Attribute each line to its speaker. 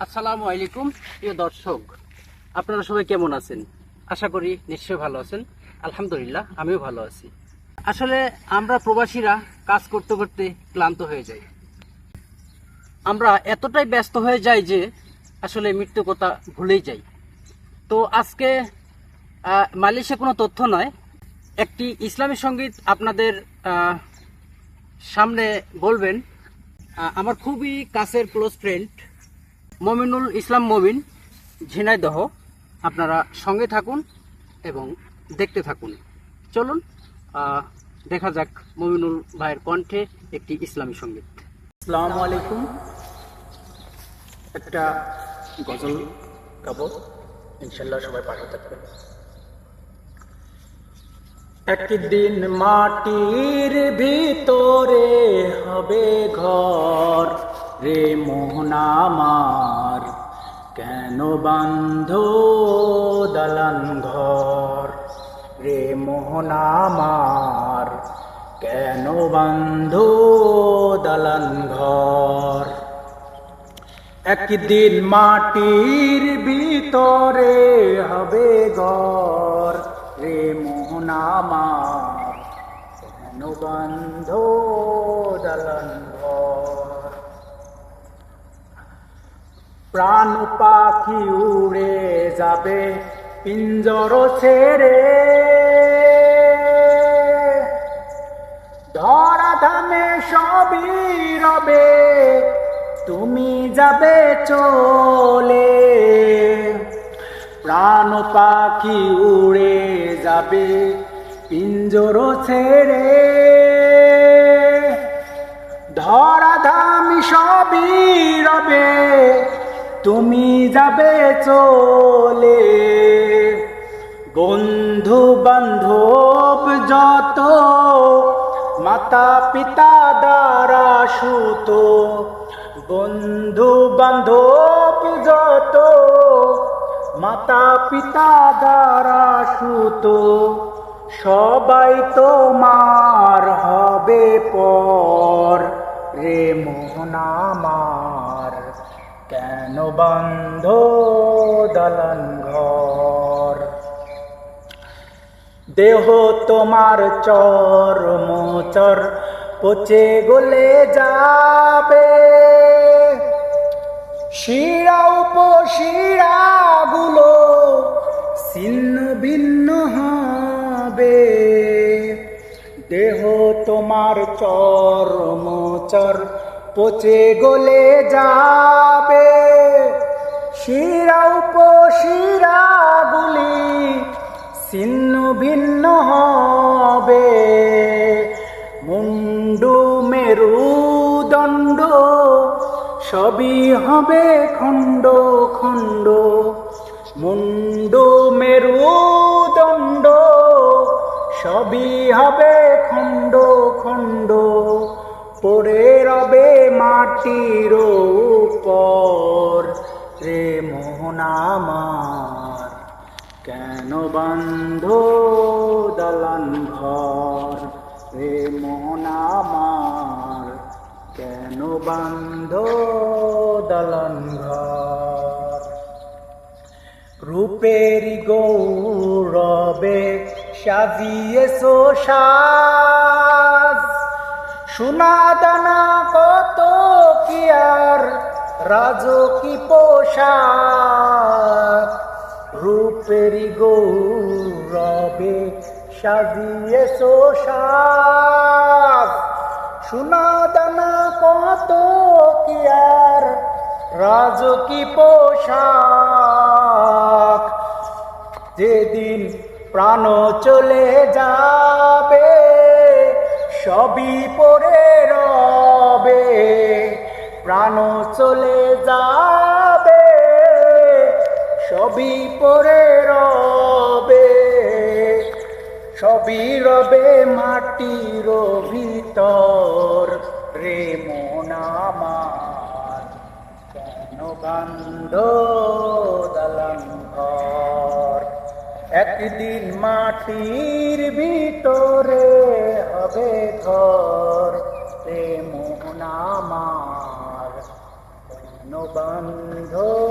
Speaker 1: আসসালামু আলাইকুম প্রিয় দর্শক, আপনারা সবাই কেমন আছেন? আশা করি নিশ্চয়ই ভালো আছেন। আলহামদুলিল্লাহ, আমিও ভালো আছি। আসলে আমরা প্রবাসীরা কাজ করতে করতে ক্লান্ত হয়ে যাই। আমরা এতটাই ব্যস্ত হয়ে যাই যে আসলে মৃত্যু কথা ভুলেই যাই। তো আজকে মালয়েশিয়া কোনো তথ্য নয়, একটি ইসলামী সঙ্গীত আপনাদের সামনে বলবেন। আমার খুবই কাছের ক্লোজ ফ্রেন্ড মমিনুল ইসলাম মমিন, ঝিনাইদহ। আপনারা সঙ্গে থাকুন এবং দেখতে থাকুন। চলুন দেখা যাক মমিনুল ভাইয়ের কণ্ঠে একটি ইসলামী সঙ্গীত।
Speaker 2: আসসালামু আলাইকুম। একটা গজল গাবো, ইনশাল্লাহ সবাই পাশে থাকবেন। একদিন মাটির ভিতরে হবে ঘর রে মোহন আমার, কেন বান্ধ দালান ঘর রে মোহন আমার, কেন বান্ধ দালান ঘর। একদিন মাটির ভিতরে হবে ঘর রে মোহন আমার, কেন বান্ধ দালান ঘর। প্রাণ পাখি উড়ে যাবে পিঞ্জর ছেড়ে, ধরা ধামে সবই রবে, তুমি যাবে চলে। প্রাণ পাখি উড়ে যাবে পিঞ্জর ছেড়ে, ধরা ধামি সবই রবে, তুমি যাবে চলে। বন্ধু বান্ধব যত, মাতা পিতা দ্বারা সুত, বন্ধু বান্ধব যত, মাতা পিতা দ্বারা সুত, সবাই তোমার হবে পর রে মোহন আমার, কেন বান্ধ দালান ঘর। দেহ তোমার চর মোচর পচে গলে যাবে, শিরা উপশিরা গুলো ছিন্ন ভিন্ন হবে। দেহ তোমার চর মোচর পচে গলে যাবে, শিরা উপশিরা গুলি ছিন্ন ভিন্ন হবে। মুন্ডু মেরুদণ্ড সবই হবে খণ্ড খণ্ড, মুন্ডু মেরুদণ্ড সবই হবে খণ্ড খণ্ড, পড়ে রবে মাটির উপর রে মোহন আমার, কেন বান্ধ দালান ঘর রে মোহন আমার, কেন বান্ধ দালান ঘর। রূপেরি গৌরবে সাজিয়েছো সাজ, সোনা দানা কত কি আর রাজকি পোশাক। রূপেরি গৌরবে সাজিয়েছো সাজ, সোনা দানা কত কি আর রাজকি পোশাক। যেদিন প্রাণ চলে যাবে, সবই পড়ে রবে, প্রাণ চলে যাবে, সবই পড়ে রবে, সবই রবে মাটির ভিতর রে মোহন আমার, কেন বান্ধ দালান ঘর। একদিন মাটির ভিতরে হবে ঘর রে মোহন আমার, বন্ধ